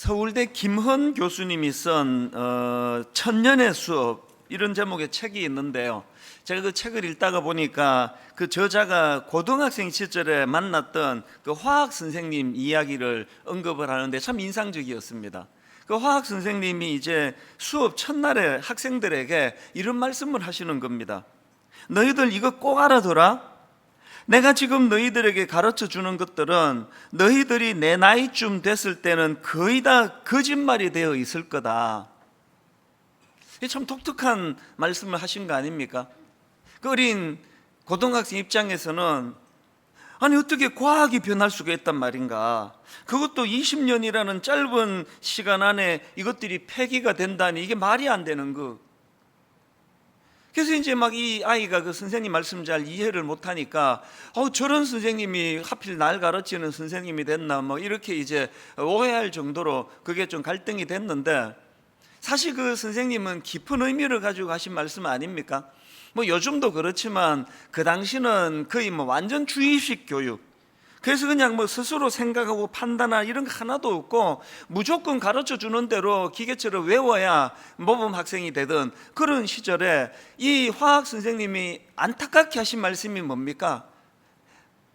서울대 김헌 교수님이 쓴 천년의 수업, 이런 제목의 책이 있는데요. 제가 그 책을 읽다가 보니까 그 저자가 고등학생 시절에 만났던 그 화학 선생님 이야기를 언급을 하는데 참 인상적이었습니다. 그 화학 선생님이 이제 수업 첫날에 학생들에게 이런 말씀을 하시는 겁니다. 너희들 이거 꼭 알아둬라. 내가 지금 너희들에게 가르쳐 주는 것들은 너희들이 내 나이쯤 됐을 때는 거의 다 거짓말이 되어 있을 거다. 이게 참 독특한 말씀을 하신 거 아닙니까? 그 어린 고등학생 입장에서는 아니 어떻게 과학이 변할 수가 있단 말인가? 그것도 20년이라는 짧은 시간 안에 이것들이 폐기가 된다니 이게 말이 안 되는 거. 그래서 이제 막 이 아이가 그 선생님 말씀 잘 이해를 못하니까 저런 선생님이 하필 날 가르치는 선생님이 됐나 뭐 이렇게 이제 오해할 정도로 그게 좀 갈등이 됐는데, 사실 그 선생님은 깊은 의미를 가지고 하신 말씀 아닙니까? 뭐 요즘도 그렇지만 그 당시는 거의 뭐 완전 주입식 교육, 그래서 그냥 뭐 스스로 생각하고 판단할 이런 거 하나도 없고 무조건 가르쳐 주는 대로 기계처럼 외워야 모범 학생이 되던 그런 시절에 이 화학 선생님이 안타깝게 하신 말씀이 뭡니까?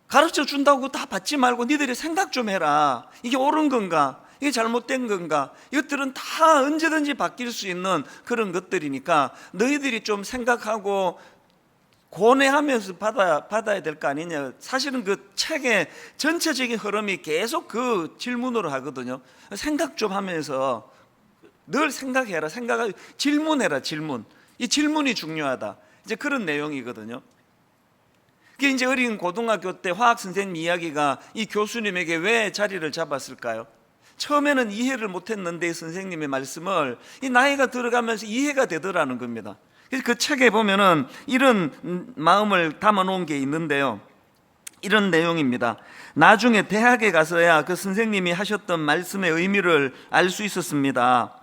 가르쳐 준다고 다 받지 말고 니들이 생각 좀 해라. 이게 옳은 건가? 이게 잘못된 건가? 이것들은 다 언제든지 바뀔 수 있는 그런 것들이니까 너희들이 좀 생각하고 고뇌하면서 받아야 될 거 아니냐. 사실은 그 책의 전체적인 흐름이 계속 그 질문으로 하거든요. 생각 좀 하면서 늘 생각해라. 질문해라. 질문. 이 질문이 중요하다. 이제 그런 내용이거든요. 그게 이제 어린 고등학교 때 화학 선생님 이야기가 이 교수님에게 왜 자리를 잡았을까요? 처음에는 이해를 못했는데 선생님의 말씀을 이 나이가 들어가면서 이해가 되더라는 겁니다. 그 책에 보면은 이런 마음을 담아 놓은 게 있는데요. 이런 내용입니다. 나중에 대학에 가서야 그 선생님이 하셨던 말씀의 의미를 알 수 있었습니다.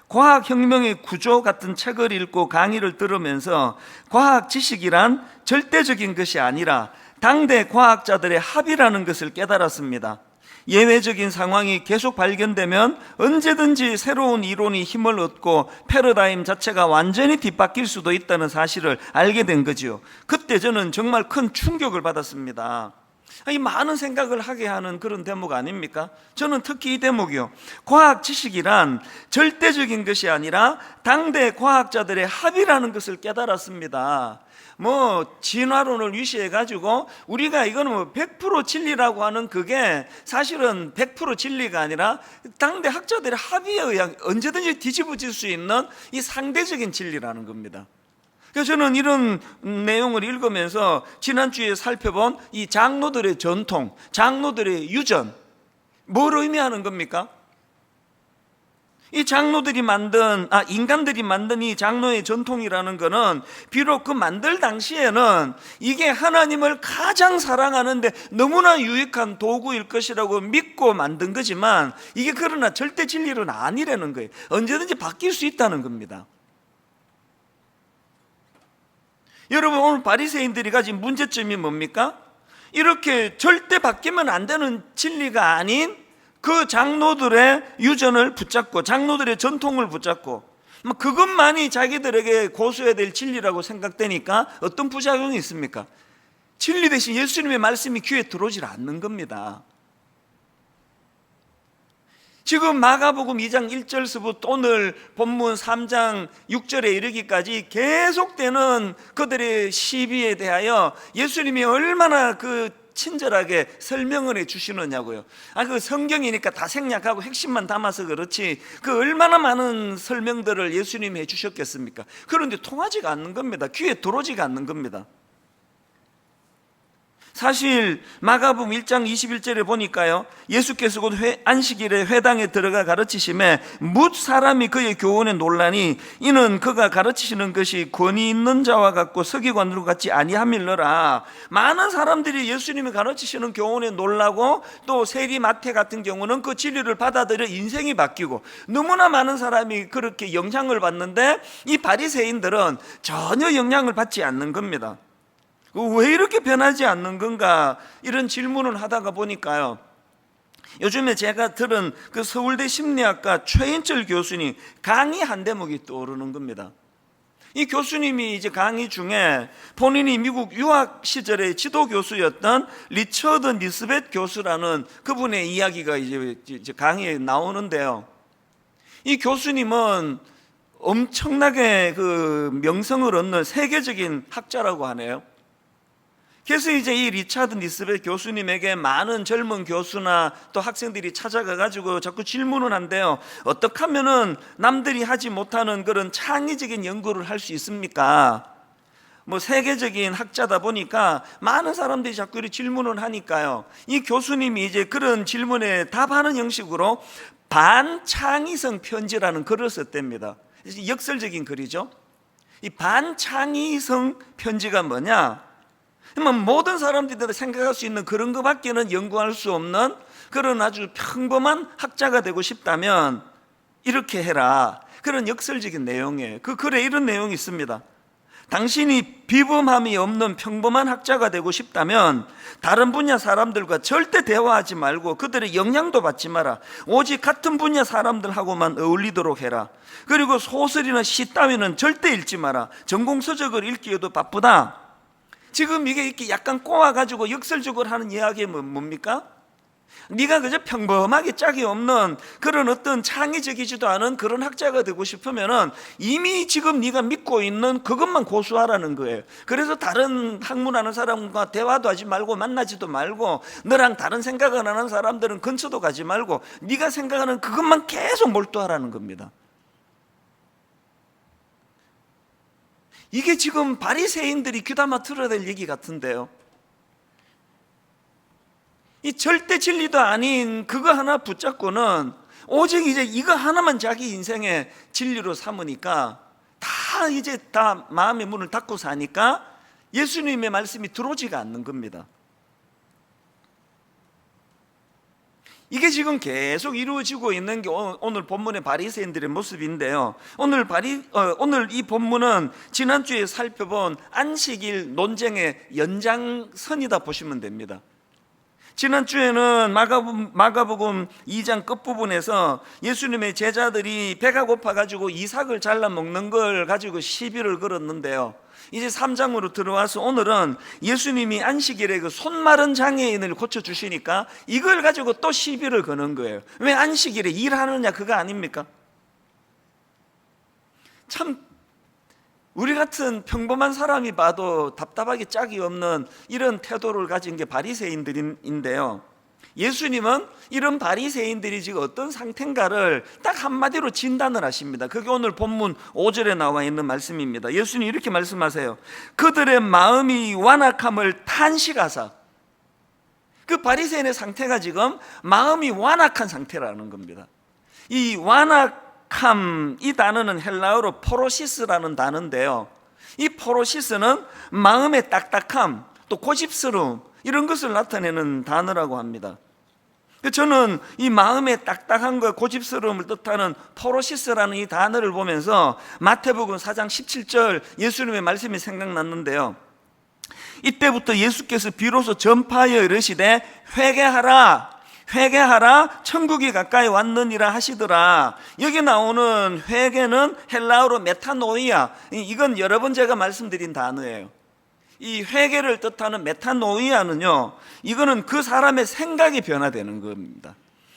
과학혁명의 구조 같은 책을 읽고 강의를 들으면서 과학 지식이란 절대적인 것이 아니라 당대 과학자들의 합의라는 것을 깨달았습니다. 예외적인 상황이 계속 발견되면 언제든지 새로운 이론이 힘을 얻고 패러다임 자체가 완전히 뒤바뀔 수도 있다는 사실을 알게 된 거지요. 그때 저는 정말 큰 충격을 받았습니다. 이 많은 생각을 하게 하는 그런 대목 아닙니까? 저는 특히 이 대목이요. 과학 지식이란 절대적인 것이 아니라 당대 과학자들의 합의라는 것을 깨달았습니다. 뭐 진화론을 위시해 가지고 우리가 이거는 뭐 100% 진리라고 하는 그게 사실은 100% 진리가 아니라 당대 학자들의 합의에 의한 언제든지 뒤집어질 수 있는 이 상대적인 진리라는 겁니다. 그래서 저는 이런 내용을 읽으면서 지난주에 살펴본 이 장로들의 전통, 장로들의 유전, 뭘 의미하는 겁니까? 이 장로들이 인간들이 만든 이 장로의 전통이라는 것은 비록 그 만들 당시에는 이게 하나님을 가장 사랑하는데 너무나 유익한 도구일 것이라고 믿고 만든 거지만 이게 그러나 절대 진리는 아니라는 거예요. 언제든지 바뀔 수 있다는 겁니다. 여러분, 오늘 바리새인들이 가진 문제점이 뭡니까? 이렇게 절대 바뀌면 안 되는 진리가 아닌 그 장로들의 유전을 붙잡고 장로들의 전통을 붙잡고 그것만이 자기들에게 고수해야 될 진리라고 생각되니까 어떤 부작용이 있습니까? 진리 대신 예수님의 말씀이 귀에 들어오질 않는 겁니다. 지금 마가복음 2장 1절서부터 오늘 본문 3장 6절에 이르기까지 계속되는 그들의 시비에 대하여 예수님이 얼마나 친절하게 설명을 해 주시느냐고요. 그 성경이니까 다 생략하고 핵심만 담아서 그렇지 그 얼마나 많은 설명들을 예수님이 해 주셨겠습니까? 그런데 통하지가 않는 겁니다. 귀에 들어오지가 않는 겁니다. 사실 마가복음 1장 21절에 보니까요, 예수께서 곧 안식일에 회당에 들어가 가르치심에 뭇 사람이 그의 교훈에 놀라니 이는 그가 가르치시는 것이 권위 있는 자와 같고 서기관으로 같지 아니함일러라. 많은 사람들이 예수님이 가르치시는 교훈에 놀라고 또 세리 마태 같은 경우는 그 진리를 받아들여 인생이 바뀌고 너무나 많은 사람이 그렇게 영향을 받는데 이 바리새인들은 전혀 영향을 받지 않는 겁니다. 왜 이렇게 변하지 않는 건가? 이런 질문을 하다가 보니까요, 요즘에 제가 들은 그 서울대 심리학과 최인철 교수님 강의 한 대목이 떠오르는 겁니다. 이 교수님이 이제 강의 중에 본인이 미국 유학 시절의 지도 교수였던 리처드 니스벳 교수라는 그분의 이야기가 이제 강의에 나오는데요. 이 교수님은 엄청나게 그 명성을 얻는 세계적인 학자라고 하네요. 그래서 이제 이 리차드 니스벳 교수님에게 많은 젊은 교수나 또 학생들이 찾아가 가지고 자꾸 질문을 한대요. 어떻게 하면은 남들이 하지 못하는 그런 창의적인 연구를 할 수 있습니까? 뭐 세계적인 학자다 보니까 많은 사람들이 자꾸 이렇게 질문을 하니까요. 이 교수님이 이제 그런 질문에 답하는 형식으로 반창의성 편지라는 글을 썼답니다. 역설적인 글이죠. 이 반창의성 편지가 뭐냐? 모든 사람들이 생각할 수 있는 그런 것밖에는 연구할 수 없는 그런 아주 평범한 학자가 되고 싶다면 이렇게 해라. 그런 역설적인 내용이에요. 그 글에 이런 내용이 있습니다. 당신이 비범함이 없는 평범한 학자가 되고 싶다면 다른 분야 사람들과 절대 대화하지 말고 그들의 영향도 받지 마라. 오직 같은 분야 사람들하고만 어울리도록 해라. 그리고 소설이나 시 따위는 절대 읽지 마라. 전공서적을 읽기에도 바쁘다. 지금 이게 이렇게 약간 꼬아가지고 역설적으로 하는 이야기가 뭡니까? 네가 그저 평범하게 짝이 없는 그런 어떤 창의적이지도 않은 그런 학자가 되고 싶으면은 이미 지금 네가 믿고 있는 그것만 고수하라는 거예요. 그래서 다른 학문하는 사람과 대화도 하지 말고 만나지도 말고 너랑 다른 생각을 하는 사람들은 근처도 가지 말고 네가 생각하는 그것만 계속 몰두하라는 겁니다. 이게 지금 바리새인들이 귀담아 들어야 될 얘기 같은데요. 이 절대 진리도 아닌 그거 하나 붙잡고는 오직 이제 이거 하나만 자기 인생의 진리로 삼으니까 다 마음의 문을 닫고 사니까 예수님의 말씀이 들어오지가 않는 겁니다. 이게 지금 계속 이루어지고 있는 게 오늘 본문의 바리새인들의 모습인데요. 오늘 이 본문은 지난주에 살펴본 안식일 논쟁의 연장선이다 보시면 됩니다. 지난주에는 마가복음 2장 끝부분에서 예수님의 제자들이 배가 고파가지고 이삭을 잘라 먹는 걸 가지고 시비를 걸었는데요. 이제 3장으로 들어와서 오늘은 예수님이 안식일에 그 손 마른 장애인을 고쳐주시니까 이걸 가지고 또 시비를 거는 거예요. 왜 안식일에 일하느냐 그거 아닙니까? 참 우리 같은 평범한 사람이 봐도 답답하게 짝이 없는 이런 태도를 가진 게 바리새인들인데요. 예수님은 이런 바리새인들이 지금 어떤 상태인가를 딱 한마디로 진단을 하십니다. 그게 오늘 본문 5절에 나와 있는 말씀입니다. 예수님이 이렇게 말씀하세요. 그들의 마음이 완악함을 탄식하사. 그 바리새인의 상태가 지금 마음이 완악한 상태라는 겁니다. 이 완악함, 이 단어는 헬라어로 포로시스라는 단어인데요. 이 포로시스는 마음의 딱딱함, 또 고집스러움 이런 것을 나타내는 단어라고 합니다. 저는 이 마음의 딱딱함과 고집스러움을 뜻하는 포로시스라는 이 단어를 보면서 마태복음 4장 17절 예수님의 말씀이 생각났는데요. 이때부터 예수께서 비로소 전파하여 이르시되 회개하라 천국이 가까이 왔느니라 하시더라. 여기 나오는 회개는 헬라어로 메타노이아, 이건 여러 번 제가 말씀드린 단어예요. 이 회개를 뜻하는 메타노이아는요, 이거는 그 사람의 생각이 변화되는 겁니다.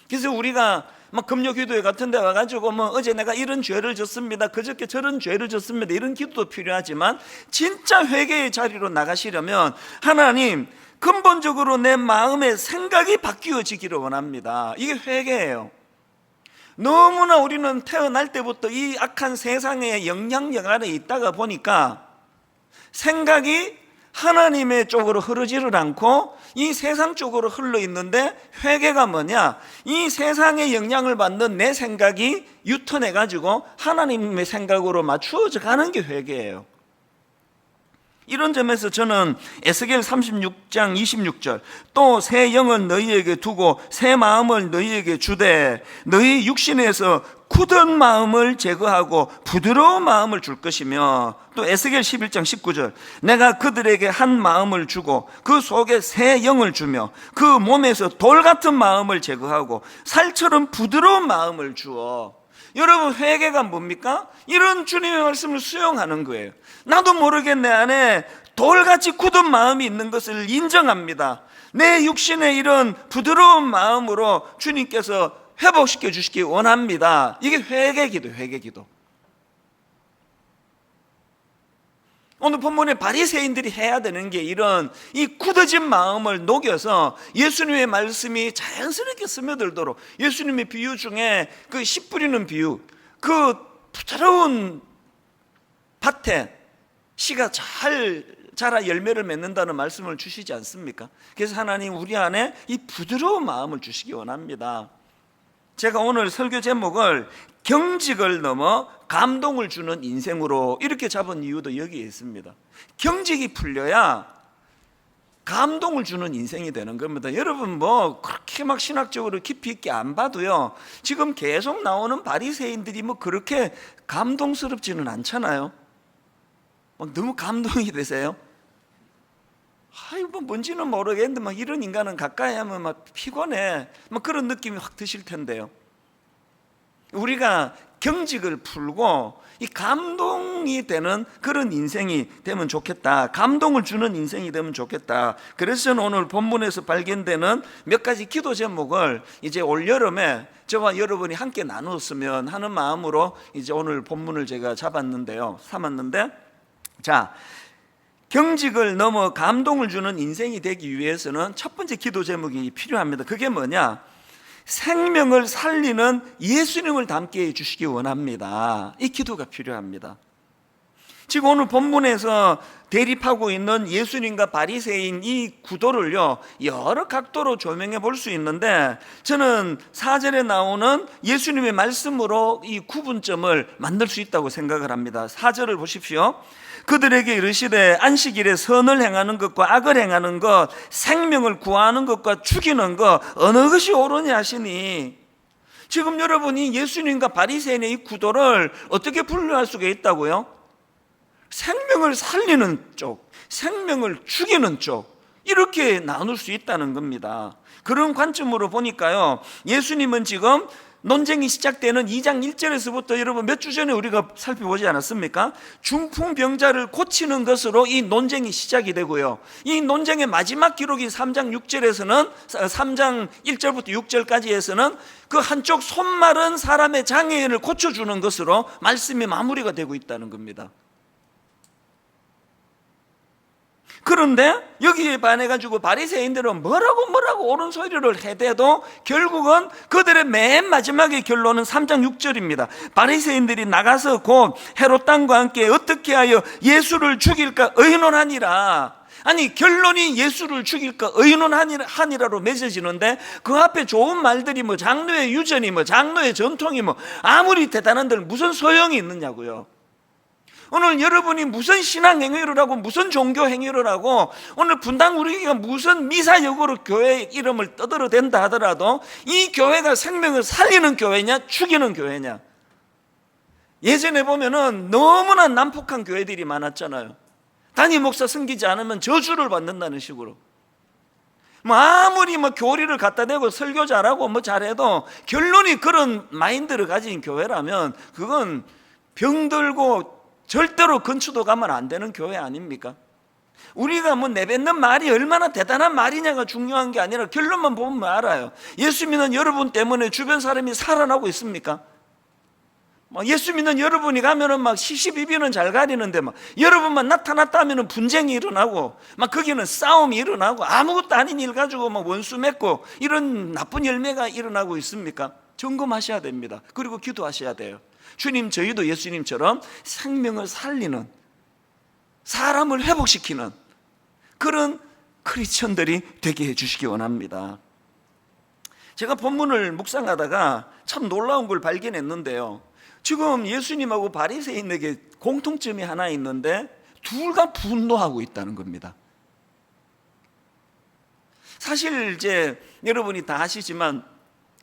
그래서 우리가 막 금요 기도회 같은 데 와가지고 어제 내가 이런 죄를 졌습니다, 그저께 저런 죄를 졌습니다, 이런 기도도 필요하지만 진짜 회개의 자리로 나가시려면 하나님 근본적으로 내 마음의 생각이 바뀌어지기를 원합니다. 이게 회개예요. 너무나 우리는 태어날 때부터 이 악한 세상의 영향력 아래 있다가 보니까 생각이 하나님의 쪽으로 흐르지를 않고 이 세상 쪽으로 흘러 있는데, 회개가 뭐냐? 이 세상의 영향을 받는 내 생각이 유턴해 가지고 하나님의 생각으로 맞추어져 가는 게 회개예요. 이런 점에서 저는 에스겔 36장 26절 또 새 영은 너희에게 두고 새 마음을 너희에게 주되 너희 육신에서 굳은 마음을 제거하고 부드러운 마음을 줄 것이며, 또 에스겔 11장 19절 내가 그들에게 한 마음을 주고 그 속에 새 영을 주며 그 몸에서 돌 같은 마음을 제거하고 살처럼 부드러운 마음을 주어. 여러분, 회개가 뭡니까? 이런 주님의 말씀을 수용하는 거예요. 나도 모르게 내 안에 돌같이 굳은 마음이 있는 것을 인정합니다. 내 육신의 이런 부드러운 마음으로 주님께서 회복시켜 주시기 원합니다. 이게 회개기도, 회개기도. 오늘 본문에 바리새인들이 해야 되는 게 이런 이 굳어진 마음을 녹여서 예수님의 말씀이 자연스럽게 스며들도록, 예수님의 비유 중에 그 씨 뿌리는 비유, 그 부드러운 밭에 씨가 잘 자라 열매를 맺는다는 말씀을 주시지 않습니까? 그래서 하나님 우리 안에 이 부드러운 마음을 주시기 원합니다. 제가 오늘 설교 제목을 경직을 넘어 감동을 주는 인생으로 이렇게 잡은 이유도 여기에 있습니다. 경직이 풀려야 감동을 주는 인생이 되는 겁니다. 여러분, 뭐 그렇게 막 신학적으로 깊이 있게 안 봐도요, 지금 계속 나오는 바리새인들이 뭐 그렇게 감동스럽지는 않잖아요. 막 너무 감동이 되세요? 뭐 뭔지는 모르겠는데 막 이런 인간은 가까이 하면 막 피곤해, 막 그런 느낌이 확 드실 텐데요. 우리가 경직을 풀고 이 감동이 되는 그런 인생이 되면 좋겠다, 감동을 주는 인생이 되면 좋겠다. 그래서 저는 오늘 본문에서 발견되는 몇 가지 기도 제목을 이제 올 여름에 저와 여러분이 함께 나누었으면 하는 마음으로 이제 오늘 본문을 제가 삼았는데, 자, 경직을 넘어 감동을 주는 인생이 되기 위해서는 첫 번째 기도 제목이 필요합니다. 그게 뭐냐? 생명을 살리는 예수님을 닮게 해주시기 원합니다. 이 기도가 필요합니다. 지금 오늘 본문에서 대립하고 있는 예수님과 바리새인 이 구도를요, 여러 각도로 조명해 볼 수 있는데, 저는 4절에 나오는 예수님의 말씀으로 이 구분점을 만들 수 있다고 생각을 합니다. 4절을 보십시오. 그들에게 이르시되 안식일에 선을 행하는 것과 악을 행하는 것, 생명을 구하는 것과 죽이는 것 어느 것이 옳으냐 하시니, 지금 여러분이 예수님과 바리새인의 이 구도를 어떻게 분류할 수가 있다고요? 생명을 살리는 쪽, 생명을 죽이는 쪽, 이렇게 나눌 수 있다는 겁니다. 그런 관점으로 보니까요, 예수님은 지금 논쟁이 시작되는 2장 1절에서부터 여러분 몇 주 전에 우리가 살펴보지 않았습니까? 중풍병자를 고치는 것으로 이 논쟁이 시작이 되고요, 이 논쟁의 마지막 기록인 3장 6절에서는 3장 1절부터 6절까지에서는 그 한쪽 손 마른 사람의 장애인을 고쳐주는 것으로 말씀이 마무리가 되고 있다는 겁니다. 그런데 여기에 반해가지고 바리새인들은 뭐라고 옳은 소리를 해대도 결국은 그들의 맨 마지막의 결론은 3장 6절입니다. 바리새인들이 나가서 곧 헤롯 왕과 함께 어떻게 하여 예수를 죽일까 의논하니라. 아니, 결론이 예수를 죽일까 의논하니라로 맺어지는데, 그 앞에 좋은 말들이 뭐 장로의 유전이 뭐 장로의 전통이 뭐 아무리 대단한들 무슨 소용이 있느냐고요. 오늘 여러분이 무슨 신앙 행위를 하고 무슨 종교 행위를 하고 오늘 분당 우리가 무슨 미사역으로 교회 이름을 떠들어댄다 하더라도 이 교회가 생명을 살리는 교회냐 죽이는 교회냐. 예전에 보면은 너무나 난폭한 교회들이 많았잖아요. 담임 목사 섬기지 않으면 저주를 받는다는 식으로. 뭐 아무리 뭐 교리를 갖다 대고 설교 잘하고 뭐 잘해도 결론이 그런 마인드를 가진 교회라면 그건 병들고 절대로 근처도 가면 안 되는 교회 아닙니까? 우리가 뭐 내뱉는 말이 얼마나 대단한 말이냐가 중요한 게 아니라 결론만 보면 알아요. 예수 믿는 여러분 때문에 주변 사람이 살아나고 있습니까? 예수 믿는 여러분이 가면은 막 시시비비는 잘 가리는데 막 여러분만 나타났다 하면은 분쟁이 일어나고 막 거기는 싸움이 일어나고 아무것도 아닌 일 가지고 막 원수 맺고 이런 나쁜 열매가 일어나고 있습니까? 점검하셔야 됩니다. 그리고 기도하셔야 돼요. 주님, 저희도 예수님처럼 생명을 살리는, 사람을 회복시키는 그런 크리스천들이 되게 해주시기 원합니다. 제가 본문을 묵상하다가 참 놀라운 걸 발견했는데요, 지금 예수님하고 바리새인에게 공통점이 하나 있는데 둘 다 분노하고 있다는 겁니다. 사실 이제 여러분이 다 아시지만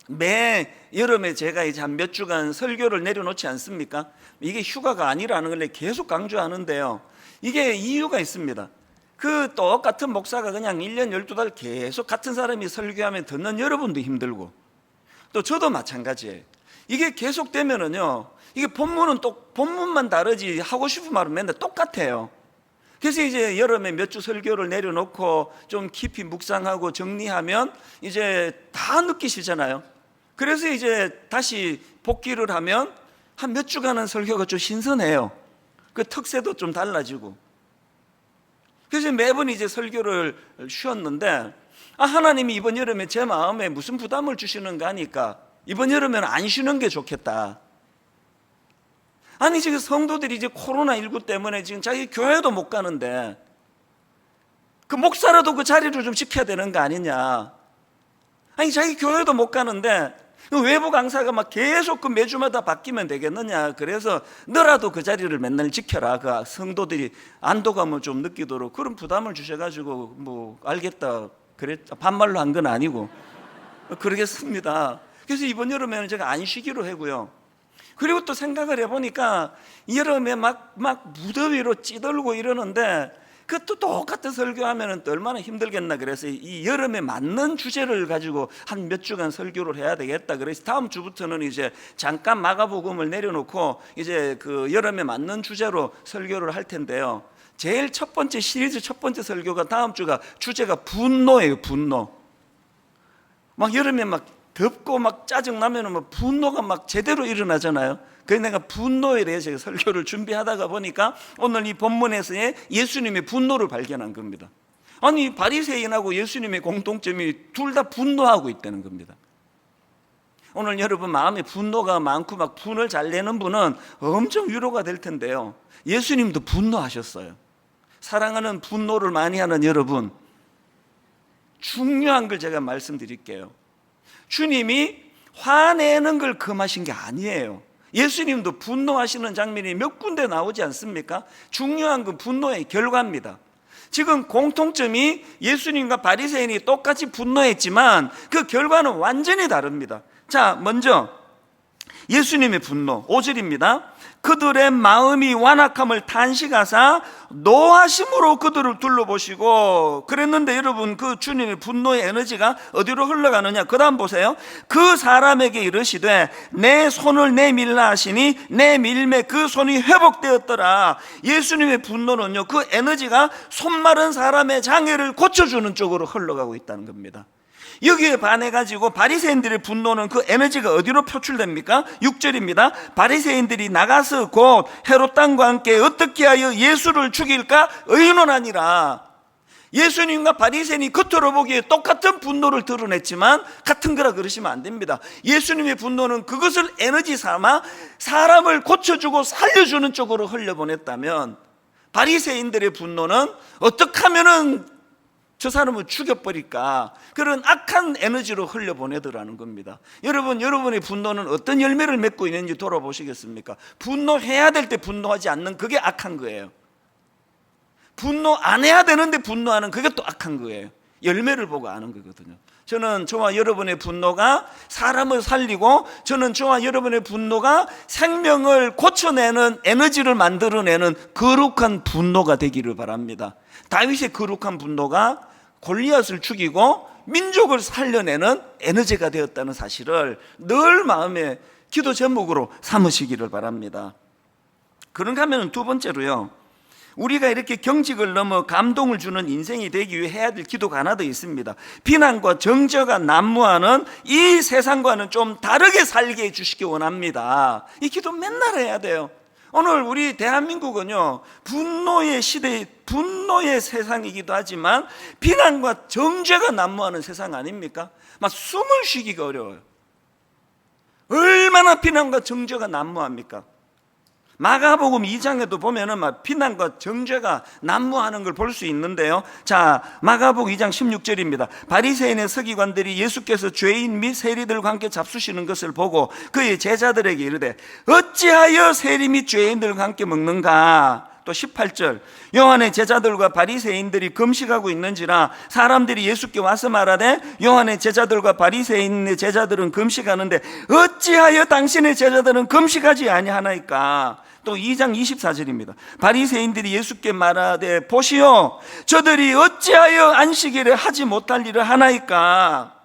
매 여름에 제가 이제 한 몇 주간 설교를 내려놓지 않습니까? 이게 휴가가 아니라는 걸 계속 강조하는데요. 이게 이유가 있습니다. 그 똑같은 목사가 그냥 1년 12달 계속 같은 사람이 설교하면 듣는 여러분도 힘들고, 또 저도 마찬가지예요. 이게 계속 되면은요, 이게 본문만 다르지 하고 싶은 말은 맨날 똑같아요. 그래서 이제 여름에 몇 주 설교를 내려놓고 좀 깊이 묵상하고 정리하면 이제 다 느끼시잖아요. 그래서 이제 다시 복귀를 하면 한 몇 주간은 설교가 좀 신선해요. 그 특색도 좀 달라지고. 그래서 매번 이제 설교를 쉬었는데, 하나님이 이번 여름에 제 마음에 무슨 부담을 주시는가 하니까 이번 여름에는 안 쉬는 게 좋겠다. 아니 지금 성도들이 이제 코로나19 때문에 지금 자기 교회도 못 가는데 그 목사라도 그 자리를 좀 지켜야 되는 거 아니냐. 아니 자기 교회도 못 가는데 외부 강사가 막 계속 그 매주마다 바뀌면 되겠느냐. 그래서 너라도 그 자리를 맨날 지켜라. 그 성도들이 안도감을 좀 느끼도록 그런 부담을 주셔가지고 뭐 알겠다 반말로 한 건 아니고 그러겠습니다. 그래서 이번 여름에는 제가 안 쉬기로 하고요. 그리고 또 생각을 해보니까 여름에 막 무더위로 찌들고 이러는데 그것도 똑같은 설교하면 또 얼마나 힘들겠나. 그래서 이 여름에 맞는 주제를 가지고 한 몇 주간 설교를 해야 되겠다. 그래서 다음 주부터는 이제 잠깐 마가복음을 내려놓고 이제 그 여름에 맞는 주제로 설교를 할 텐데요. 제일 첫 번째 시리즈 첫 번째 설교가 다음 주가 주제가 분노예요. 분노. 막 여름에 막 덥고 막 짜증나면 막 분노가 막 제대로 일어나잖아요. 그래서 내가 분노에 대해서 설교를 준비하다가 보니까 오늘 이 본문에서의 예수님의 분노를 발견한 겁니다. 아니 바리새인하고 예수님의 공통점이 둘 다 분노하고 있다는 겁니다. 오늘 여러분 마음에 분노가 많고 막 분을 잘 내는 분은 엄청 위로가 될 텐데요. 예수님도 분노하셨어요. 사랑하는 분노를 많이 하는 여러분, 중요한 걸 제가 말씀드릴게요. 주님이 화내는 걸 금하신 게 아니에요. 예수님도 분노하시는 장면이 몇 군데 나오지 않습니까? 중요한 건 분노의 결과입니다. 지금 공통점이 예수님과 바리새인이 똑같이 분노했지만 그 결과는 완전히 다릅니다. 자, 먼저 예수님의 분노 5절입니다. 그들의 마음이 완악함을 탄식하사 노하심으로 그들을 둘러보시고. 그랬는데 여러분 그 주님의 분노의 에너지가 어디로 흘러가느냐. 그 다음 보세요. 그 사람에게 이르시되 내 손을 내밀라 하시니 내 밀매 그 손이 회복되었더라. 예수님의 분노는요, 그 에너지가 손 마른 사람의 장애를 고쳐주는 쪽으로 흘러가고 있다는 겁니다. 여기에 반해가지고 바리새인들의 분노는 그 에너지가 어디로 표출됩니까? 6절입니다. 바리새인들이 나가서 곧 헤롯 왕과 함께 어떻게 하여 예수를 죽일까 의논하니라. 예수님과 바리새인이 겉으로 보기에 똑같은 분노를 드러냈지만 같은 거라 그러시면 안 됩니다. 예수님의 분노는 그것을 에너지 삼아 사람을 고쳐주고 살려주는 쪽으로 흘려보냈다면, 바리새인들의 분노는 어떻게 하면은 저 사람을 죽여버릴까, 그런 악한 에너지로 흘려보내더라는 겁니다. 여러분, 여러분의 분노는 어떤 열매를 맺고 있는지 돌아보시겠습니까? 분노해야 될 때 분노하지 않는 그게 악한 거예요. 분노 안 해야 되는데 분노하는 그게 또 악한 거예요. 열매를 보고 아는 거거든요. 저는 저와 여러분의 분노가 사람을 살리고, 저는 저와 여러분의 분노가 생명을 고쳐내는 에너지를 만들어내는 거룩한 분노가 되기를 바랍니다. 다윗의 거룩한 분노가 골리앗을 죽이고 민족을 살려내는 에너지가 되었다는 사실을 늘 마음의 기도 제목으로 삼으시기를 바랍니다. 그런가 하면 두 번째로요, 우리가 이렇게 경직을 넘어 감동을 주는 인생이 되기 위해 해야 될 기도가 하나 더 있습니다. 비난과 정죄가 난무하는 이 세상과는 좀 다르게 살게 해주시기 원합니다. 이 기도 맨날 해야 돼요. 오늘 우리 대한민국은요, 분노의 시대, 분노의 세상이기도 하지만 비난과 정죄가 난무하는 세상 아닙니까? 막 숨을 쉬기가 어려워요. 얼마나 비난과 정죄가 난무합니까? 마가복음 2장에도 보면은 막 비난과 정죄가 난무하는 걸 볼 수 있는데요. 자, 마가복음 2장 16절입니다. 바리새인의 서기관들이 예수께서 죄인 및 세리들과 함께 잡수시는 것을 보고 그의 제자들에게 이르되 어찌하여 세리 및 죄인들과 함께 먹는가? 또 18절, 요한의 제자들과 바리새인들이 금식하고 있는지라 사람들이 예수께 와서 말하되 요한의 제자들과 바리새인의 제자들은 금식하는데 어찌하여 당신의 제자들은 금식하지 아니하나이까. 또 2장 24절입니다. 바리새인들이 예수께 말하되 보시오, 저들이 어찌하여 안식일에 하지 못할 일을 하나이까.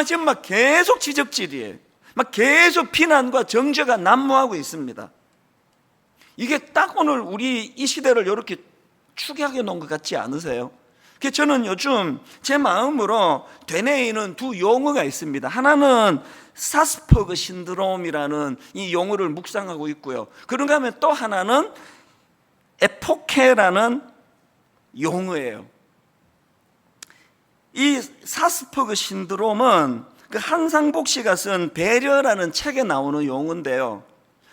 지금 계속 지적질이에요. 계속 비난과 정죄가 난무하고 있습니다. 이게 딱 오늘 우리 이 시대를 이렇게 추격해 놓은 것 같지 않으세요? 그래서 저는 요즘 제 마음으로 되뇌이는 두 용어가 있습니다. 하나는 사스퍼그 신드롬이라는 이 용어를 묵상하고 있고요. 그런가 하면 또 하나는 에포케라는 용어예요. 이 사스퍼그 신드롬은 그 한상복 씨가 쓴 배려라는 책에 나오는 용어인데요.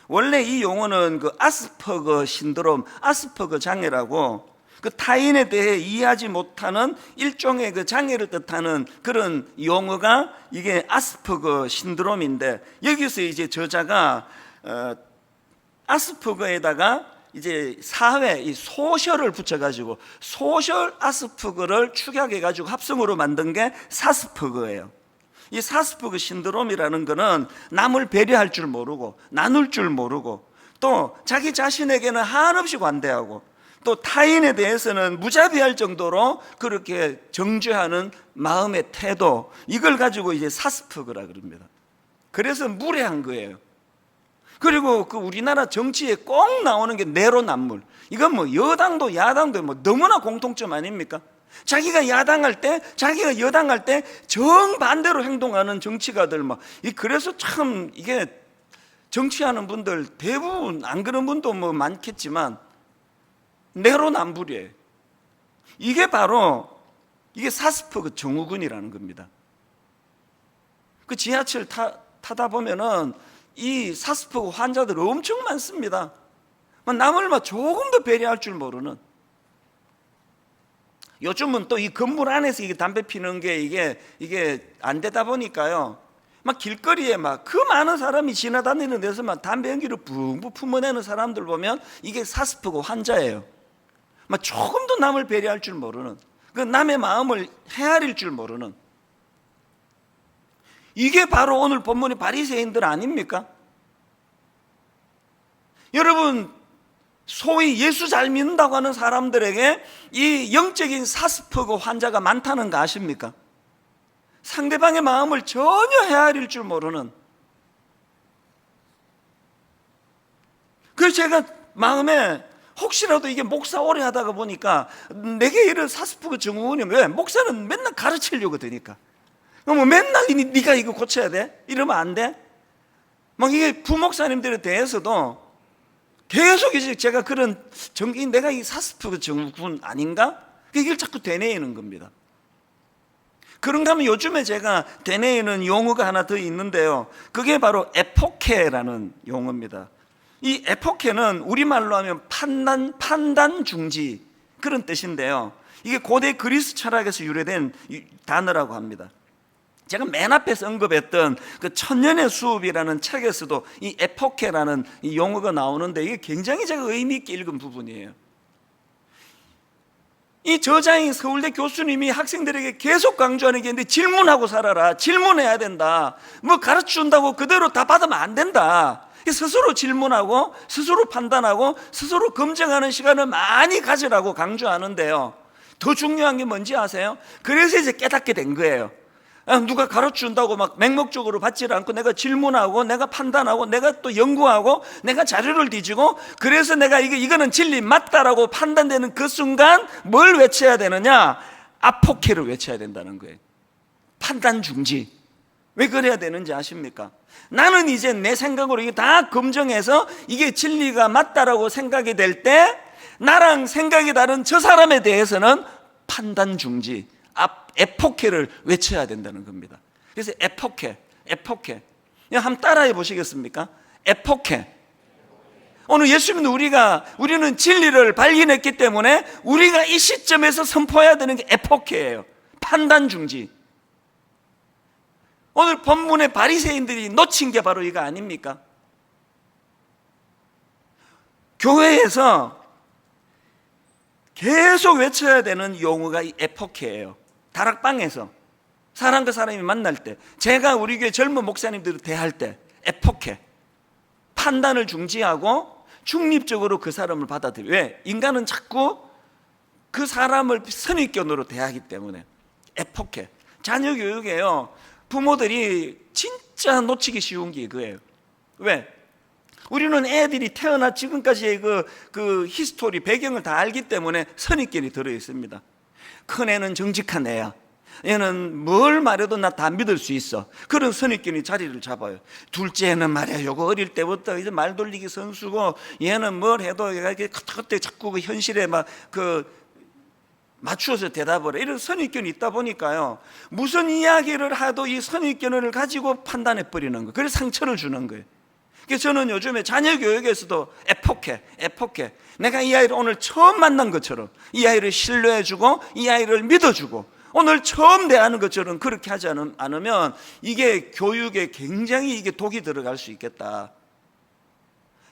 원래 이 용어는 그 아스퍼거 신드롬, 아스퍼거 장애라고 그 타인에 대해 이해하지 못하는 일종의 그 장애를 뜻하는 그런 용어가 이게 아스퍼거 신드롬인데, 여기서 이제 저자가 아스퍼거에다가 이제 사회, 이 소셜을 붙여가지고 소셜 아스퍼거를 축약해가지고 합성으로 만든 게 사스퍼거예요. 이 사스퍼그 신드롬이라는 거는 남을 배려할 줄 모르고 나눌 줄 모르고 또 자기 자신에게는 한없이 관대하고 또 타인에 대해서는 무자비할 정도로 그렇게 정죄하는 마음의 태도, 이걸 가지고 이제 사스퍼그라 그럽니다. 그래서 무례한 거예요. 그리고 그 우리나라 정치에 꼭 나오는 게 내로남불. 이건 뭐 여당도 야당도 뭐 너무나 공통점 아닙니까? 자기가 야당할 때, 자기가 여당할 때 정반대로 행동하는 정치가들 그래서 참 이게 정치하는 분들 대부분 안 그런 분도 뭐 많겠지만 내로남불이에요. 이게 바로 이게 사스퍼그 증후군이라는 겁니다. 그 지하철 타다 보면은 이 사스퍼그 환자들 엄청 많습니다. 남을 조금 더 배려할 줄 모르는. 요즘은 또 이 건물 안에서 이게 담배 피는 게 이게 안 되다 보니까요. 길거리에 그 많은 사람이 지나다니는 데서 담배 연기를 붕붕 품어내는 사람들 보면 이게 사스퍼그 환자예요. 조금 더 남을 배려할 줄 모르는, 그 남의 마음을 헤아릴 줄 모르는. 이게 바로 오늘 본문의 바리새인들 아닙니까? 여러분, 소위 예수 잘 믿는다고 하는 사람들에게 이 영적인 사스퍼그 환자가 많다는 거 아십니까? 상대방의 마음을 전혀 헤아릴 줄 모르는. 그래서 제가 마음에 혹시라도 이게 목사 오래 하다가 보니까 내게 이런 사스퍼그 증후군이 왜? 목사는 맨날 가르치려고 드니까. 맨날 네가 이거 고쳐야 돼? 이러면 안 돼? 이게 부목사님들에 대해서도 계속 이제 제가 그런 내가 이 사스퍼그 증후군 아닌가? 이걸 자꾸 되뇌이는 겁니다. 그런가 하면 요즘에 제가 되뇌이는 용어가 하나 더 있는데요. 그게 바로 에포케라는 용어입니다. 이 에포케는 우리말로 하면 판단 중지 그런 뜻인데요. 이게 고대 그리스 철학에서 유래된 단어라고 합니다. 제가 맨 앞에서 언급했던 그 천년의 수업이라는 책에서도 이 에포케라는 이 용어가 나오는데 이게 굉장히 제가 의미 있게 읽은 부분이에요. 이 저자인 서울대 교수님이 학생들에게 계속 강조하는 게 있는데, 질문하고 살아라. 질문해야 된다. 가르쳐준다고 그대로 다 받으면 안 된다. 스스로 질문하고 스스로 판단하고 스스로 검증하는 시간을 많이 가지라고 강조하는데요. 더 중요한 게 뭔지 아세요? 그래서 이제 깨닫게 된 거예요. 누가 가르쳐준다고 맹목적으로 받지를 않고 내가 질문하고 내가 판단하고 내가 또 연구하고 내가 자료를 뒤지고, 그래서 내가 이거는 진리 맞다라고 판단되는 그 순간 뭘 외쳐야 되느냐? 아포케를 외쳐야 된다는 거예요. 판단 중지. 왜 그래야 되는지 아십니까? 나는 이제 내 생각으로 이게 다 검증해서 이게 진리가 맞다라고 생각이 될 때 나랑 생각이 다른 저 사람에 대해서는 판단 중지, 에포케를 외쳐야 된다는 겁니다. 그래서 에포케. 한번 따라해 보시겠습니까? 에포케. 오늘 예수 믿는 우리는 진리를 발견했기 때문에 우리가 이 시점에서 선포해야 되는 게 에포케예요. 판단 중지. 오늘 본문의 바리새인들이 놓친 게 바로 이거 아닙니까? 교회에서 계속 외쳐야 되는 용어가 이 에포케예요. 다락방에서 사람과 사람이 만날 때, 제가 우리 교회 젊은 목사님들을 대할 때 에포케, 판단을 중지하고 중립적으로 그 사람을 받아들여요. 왜? 인간은 자꾸 그 사람을 선입견으로 대하기 때문에. 에포케. 자녀 교육에요, 부모들이 진짜 놓치기 쉬운 게 이거예요. 왜? 우리는 애들이 태어나 지금까지의 그 히스토리, 배경을 다 알기 때문에 선입견이 들어있습니다. 큰애는 정직한 애야, 얘는 뭘 말해도 나 다 믿을 수 있어, 그런 선입견이 자리를 잡아요. 둘째는 말이야, 요거 어릴 때부터 이제 말 돌리기 선수고, 얘는 뭘 해도 그때 자꾸 그 현실에 맞추어서 대답을 해. 이런 선입견이 있다 보니까요, 무슨 이야기를 하도 이 선입견을 가지고 판단해 버리는 거예요. 그래서 상처를 주는 거예요. 그래서 저는 요즘에 자녀 교육에서도 에포케, 내가 이 아이를 오늘 처음 만난 것처럼 이 아이를 신뢰해주고 이 아이를 믿어주고 오늘 처음 대하는 것처럼 그렇게 하지 않으면 이게 교육에 굉장히 이게 독이 들어갈 수 있겠다.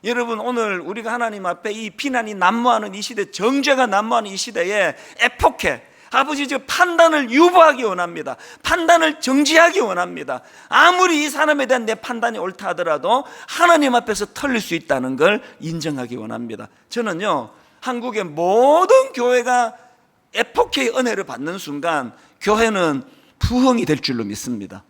여러분, 오늘 우리가 하나님 앞에 이 비난이 난무하는 이 시대, 정죄가 난무하는 이 시대에 에포케, 아버지 저 판단을 유보하기 원합니다. 판단을 정지하기 원합니다. 아무리 이 사람에 대한 내 판단이 옳다 하더라도 하나님 앞에서 털릴 수 있다는 걸 인정하기 원합니다. 저는요, 한국의 모든 교회가 에포케의 은혜를 받는 순간 교회는 부흥이 될 줄로 믿습니다.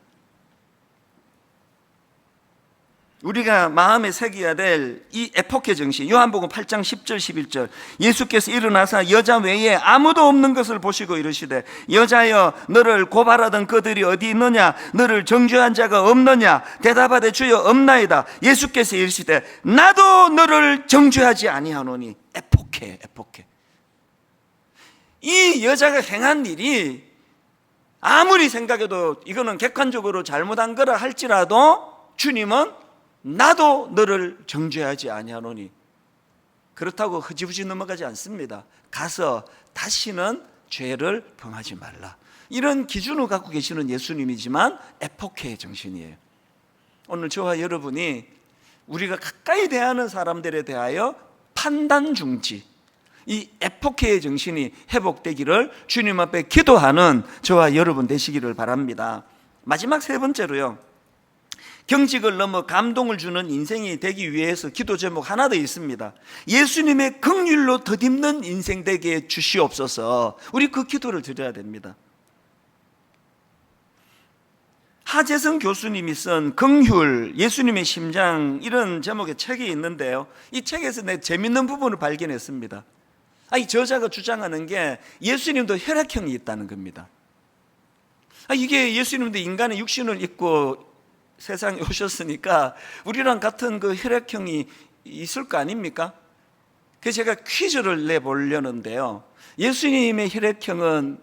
우리가 마음에 새겨야 될 이 에포케 정신, 요한복음 8장 10절 11절, 예수께서 일어나사 여자 외에 아무도 없는 것을 보시고 이르시되, 여자여 너를 고발하던 그들이 어디 있느냐? 너를 정죄한 자가 없느냐? 대답하되 주여 없나이다. 예수께서 이르시되 나도 너를 정죄하지 아니하노니. 에포케. 이 여자가 행한 일이 아무리 생각해도 이거는 객관적으로 잘못한 거라 할지라도 주님은 나도 너를 정죄하지 아니하노니. 그렇다고 흐지부지 넘어가지 않습니다. 가서 다시는 죄를 범하지 말라, 이런 기준을 갖고 계시는 예수님이지만 에포케의 정신이에요. 오늘 저와 여러분이 우리가 가까이 대하는 사람들에 대하여 판단 중지, 이 에포케의 정신이 회복되기를 주님 앞에 기도하는 저와 여러분 되시기를 바랍니다. 마지막 세 번째로요, 경직을 넘어 감동을 주는 인생이 되기 위해서 기도 제목 하나 더 있습니다. 예수님의 긍휼로 덧입는 인생 되게 주시옵소서. 우리 그 기도를 드려야 됩니다. 하재성 교수님이 쓴 긍휼, 예수님의 심장, 이런 제목의 책이 있는데요, 이 책에서 내 재밌는 부분을 발견했습니다. 이 저자가 주장하는 게 예수님도 혈액형이 있다는 겁니다. 이게 예수님도 인간의 육신을 입고 세상에 오셨으니까 우리랑 같은 그 혈액형이 있을 거 아닙니까? 그래서 제가 퀴즈를 내보려는데요, 예수님의 혈액형은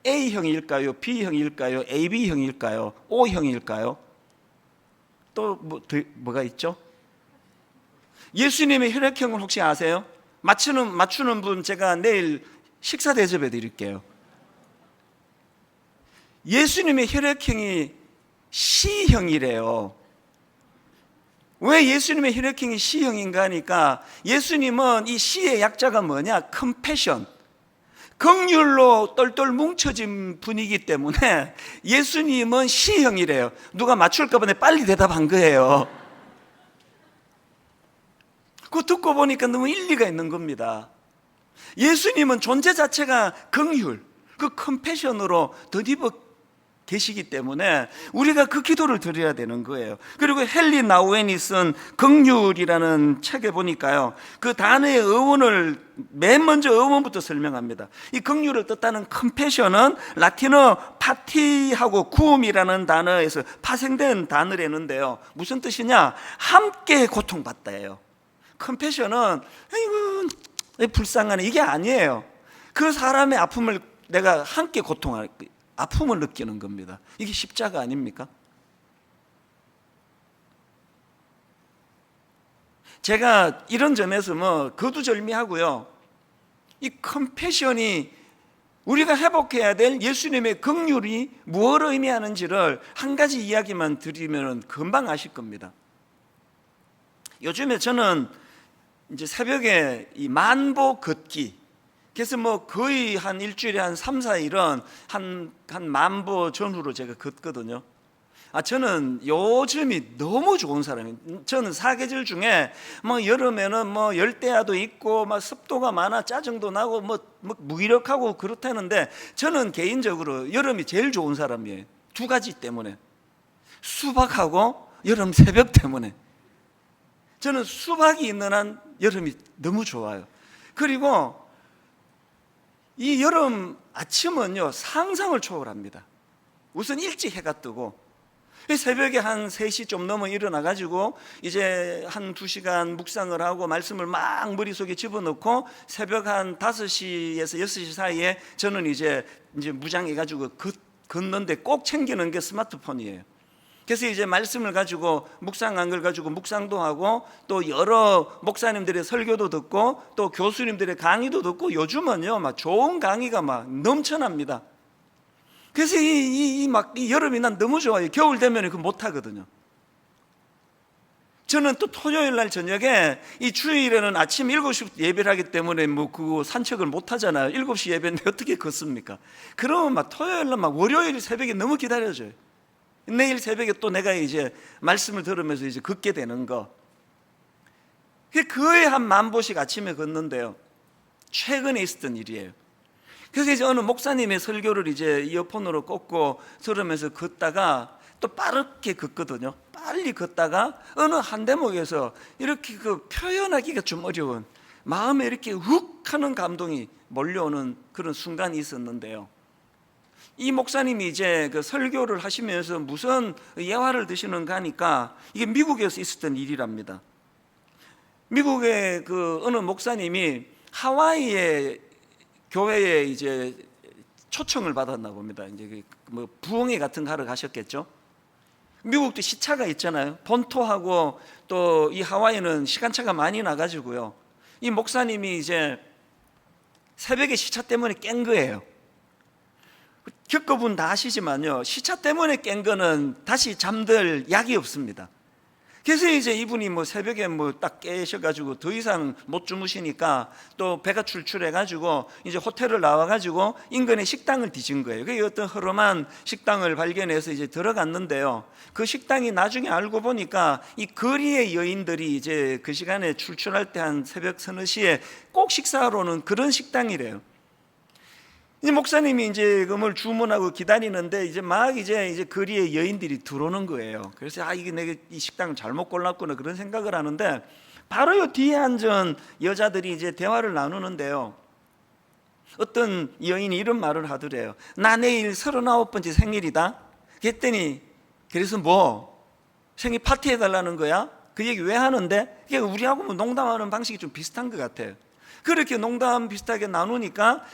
A형일까요? B형일까요? AB형일까요? O형일까요? 또 뭐가 있죠? 예수님의 혈액형을 혹시 아세요? 맞추는 분 제가 내일 식사 대접해 드릴게요. 예수님의 혈액형이 C형이래요. 왜 예수님의 혈액형이 C형인가 하니까, 예수님은 이 C의 약자가 뭐냐? 컴패션, 긍휼로 똘똘 뭉쳐진 분이기 때문에 예수님은 C형이래요. 누가 맞출까 봐 빨리 대답한 거예요. 그거 듣고 보니까 너무 일리가 있는 겁니다. 예수님은 존재 자체가 긍휼, 그 컴패션으로 덧입어 계시기 때문에 우리가 그 기도를 드려야 되는 거예요. 그리고 헨리 나우엔이 쓴 긍휼이라는 책에 보니까요, 그 단어의 어원을 맨 먼저 어원부터 설명합니다. 이 긍휼을 뜻하는 컴패션은 라틴어 파티하고 구움이라는 단어에서 파생된 단어라는데요, 무슨 뜻이냐? 함께 고통받다예요. 컴패션은 아이고 불쌍하네, 이게 아니에요. 그 사람의 아픔을 내가 함께 고통할, 아픔을 느끼는 겁니다. 이게 십자가 아닙니까? 제가 이런 점에서 거두절미하고요, 이 컴패션이 우리가 회복해야 될 예수님의 긍휼이 무엇을 의미하는지를 한 가지 이야기만 드리면 금방 아실 겁니다. 요즘에 저는 이제 새벽에 이 만보 걷기, 그래서 뭐 거의 한 일주일에 한 3, 4일은 한 만보 전후로 제가 걷거든요. 저는 요즘이 너무 좋은 사람이에요. 저는 사계절 중에 뭐 여름에는 뭐 열대야도 있고 막 습도가 많아 짜증도 나고 뭐 무기력하고 그렇다는데, 저는 개인적으로 여름이 제일 좋은 사람이에요. 두 가지 때문에. 수박하고 여름 새벽 때문에. 저는 수박이 있는 한 여름이 너무 좋아요. 그리고 이 여름 아침은요, 상상을 초월합니다. 우선 일찍 해가 뜨고, 새벽에 한 3시 좀 넘어 일어나가지고 이제 한 2시간 묵상을 하고 말씀을 막 머릿속에 집어넣고, 새벽 한 5시에서 6시 사이에 저는 이제 무장해가지고 걷는데 꼭 챙기는 게 스마트폰이에요. 그래서 이제 말씀을 가지고 묵상한 걸 가지고 묵상도 하고, 또 여러 목사님들의 설교도 듣고, 또 교수님들의 강의도 듣고, 요즘은요 막 좋은 강의가 막 넘쳐납니다. 그래서 이 여름이 난 너무 좋아요. 겨울 되면 그거 못 하거든요. 저는 또 토요일 날 저녁에, 이 주일에는 아침 7시 예배를 하기 때문에 뭐 그거 산책을 못 하잖아요. 7시 예배인데 어떻게 걷습니까? 그러면 막 토요일 날 막 월요일 새벽에 너무 기다려져요. 내일 새벽에 또 내가 이제 말씀을 들으면서 이제 걷게 되는 거. 거의 한 10,000보씩 아침에 걷는데요, 최근에 있었던 일이에요. 그래서 이제 어느 목사님의 설교를 이제 이어폰으로 꽂고 들으면서 걷다가 또 빠르게 걷거든요. 빨리 걷다가 어느 한 대목에서 이렇게 표현하기가 좀 어려운, 마음에 이렇게 훅 하는 감동이 몰려오는 그런 순간이 있었는데요, 이 목사님이 이제 그 설교를 하시면서 무슨 예화를 드시는가 하니까 이게 미국에서 있었던 일이랍니다. 미국의 그 어느 목사님이 하와이의 교회에 이제 초청을 받았나 봅니다. 이제 뭐 부흥회 같은 거 하러 가셨겠죠. 미국도 시차가 있잖아요. 본토하고 또 이 하와이는 시간차가 많이 나가지고요, 이 목사님이 이제 새벽에 시차 때문에 깬 거예요. 겪어본 다 아시지만요, 시차 때문에 깬 거는 다시 잠들 약이 없습니다. 그래서 이제 이분이 뭐 새벽에 뭐 딱 깨셔가지고 더 이상 못 주무시니까 또 배가 출출해가지고 이제 호텔을 나와가지고 인근에 식당을 뒤진 거예요. 그게 어떤 허름한 식당을 발견해서 이제 들어갔는데요, 그 식당이 나중에 알고 보니까 이 거리의 여인들이 이제 그 시간에 출출할 때 한 새벽 서너 시에 꼭 식사하러 오는 그런 식당이래요. 이 목사님이 이제 그걸 주문하고 기다리는데 이제 거리에 여인들이 들어오는 거예요. 그래서 이게 내가 이 식당을 잘못 골랐구나 그런 생각을 하는데, 바로 요 뒤에 앉은 여자들이 이제 대화를 나누는데요, 어떤 여인이 이런 말을 하더래요. 나 내일 39번째 생일이다. 그랬더니 그래서 뭐 생일 파티 해달라는 거야? 그 얘기 왜 하는데? 이게 우리하고 뭐 농담하는 방식이 좀 비슷한 것 같아요. 그렇게 농담 비슷하게 나누니까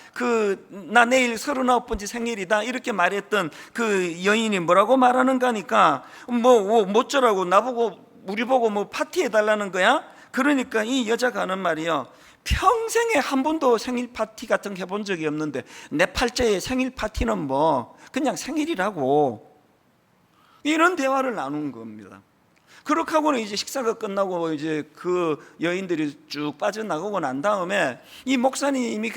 나 내일 39번째 생일이다 이렇게 말했던 그 여인이 뭐라고 말하는가 하니까 뭐쩌라고 나보고 우리 보고 뭐 파티 해달라는 거야? 그러니까 이 여자가 하는 말이요, 평생에 한 번도 생일 파티 같은 거 해본 적이 없는데 내 팔자의 생일 파티는 뭐 그냥 생일이라고, 이런 대화를 나눈 겁니다. 그렇게 하고는 이제 식사가 끝나고 이제 그 여인들이 쭉 빠져나가고 난 다음에 이 목사님이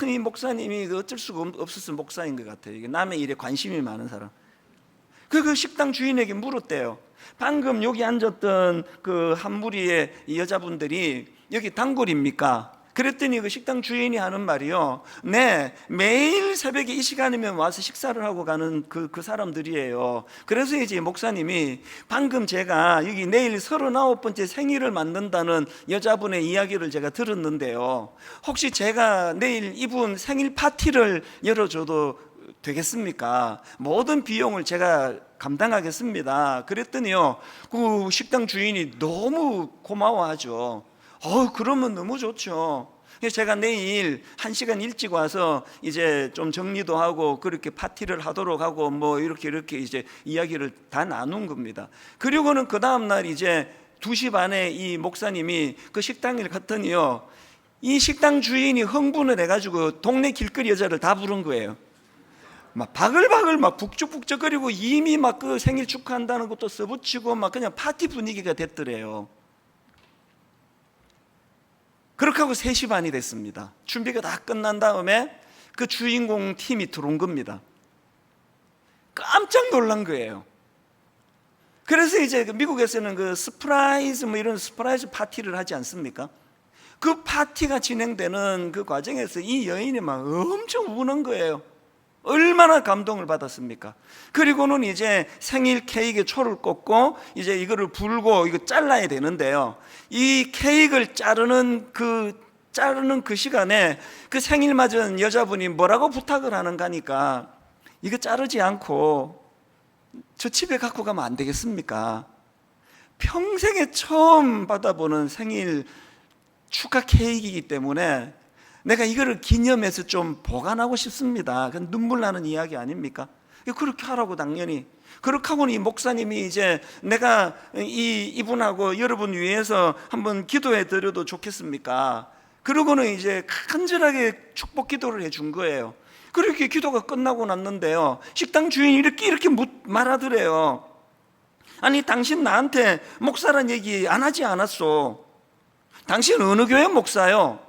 이 목사님이 어쩔 수가 없었던 목사인 것 같아요. 이게 남의 일에 관심이 많은 사람. 그 식당 주인에게 물었대요. 방금 여기 앉았던 그 한 무리의 여자분들이 여기 단골입니까? 그랬더니 그 식당 주인이 하는 말이요, 네, 매일 새벽에 이 시간이면 와서 식사를 하고 가는 그 사람들이에요. 그래서 이제 목사님이 방금 제가 여기 내일 39번째 생일을 맞는다는 여자분의 이야기를 제가 들었는데요, 혹시 제가 내일 이분 생일 파티를 열어줘도 되겠습니까? 모든 비용을 제가 감당하겠습니다. 그랬더니요, 그 식당 주인이 너무 고마워하죠. 그러면 너무 좋죠. 제가 내일 1시간 일찍 와서 이제 좀 정리도 하고 그렇게 파티를 하도록 하고 뭐 이렇게 이제 이야기를 다 나눈 겁니다. 그리고는 그 다음날 이제 2시 반에 이 목사님이 그 식당에 갔더니요, 이 식당 주인이 흥분을 해가지고 동네 길거리 여자를 다 부른 거예요. 막 바글바글 막 북적북적거리고 이미 막 그 생일 축하한다는 것도 써붙이고 막 그냥 파티 분위기가 됐더래요. 그렇게 하고 3시 반이 됐습니다. 준비가 다 끝난 다음에 그 주인공 팀이 들어온 겁니다. 깜짝 놀란 거예요. 그래서 이제 미국에서는 그 서프라이즈 이런 서프라이즈 파티를 하지 않습니까? 그 파티가 진행되는 그 과정에서 이 여인이 막 엄청 우는 거예요. 얼마나 감동을 받았습니까? 그리고는 이제 생일 케이크에 초를 꽂고 이제 이거를 불고 이거 잘라야 되는데요. 이 케이크를 자르는 그 시간에 그 생일 맞은 여자분이 뭐라고 부탁을 하는가 하니까 이거 자르지 않고 저 집에 갖고 가면 안 되겠습니까? 평생에 처음 받아보는 생일 축하 케이크이기 때문에 내가 이거를 기념해서 좀 보관하고 싶습니다. 그건 눈물 나는 이야기 아닙니까? 그렇게 하라고 당연히. 그렇게 하고는 이 목사님이 이제 내가 이분하고 여러분 위해서 한번 기도해 드려도 좋겠습니까? 그러고는 이제 간절하게 축복 기도를 해준 거예요. 그렇게 기도가 끝나고 났는데요, 식당 주인이 이렇게 말하더래요. 아니, 당신 나한테 목사란 얘기 안 하지 않았어? 당신 어느 교회 목사요?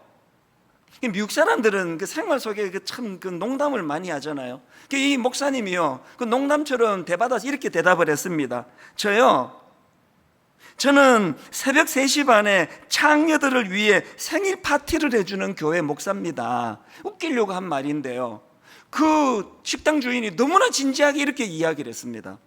미국 사람들은 그 생활 속에 참 그 농담을 많이 하잖아요. 이 목사님이요, 그 농담처럼 대받아서 이렇게 대답을 했습니다. 저는 새벽 3시 반에 창녀들을 위해 생일 파티를 해주는 교회 목사입니다. 웃기려고 한 말인데요, 그 식당 주인이 너무나 진지하게 이렇게 이야기를 했습니다.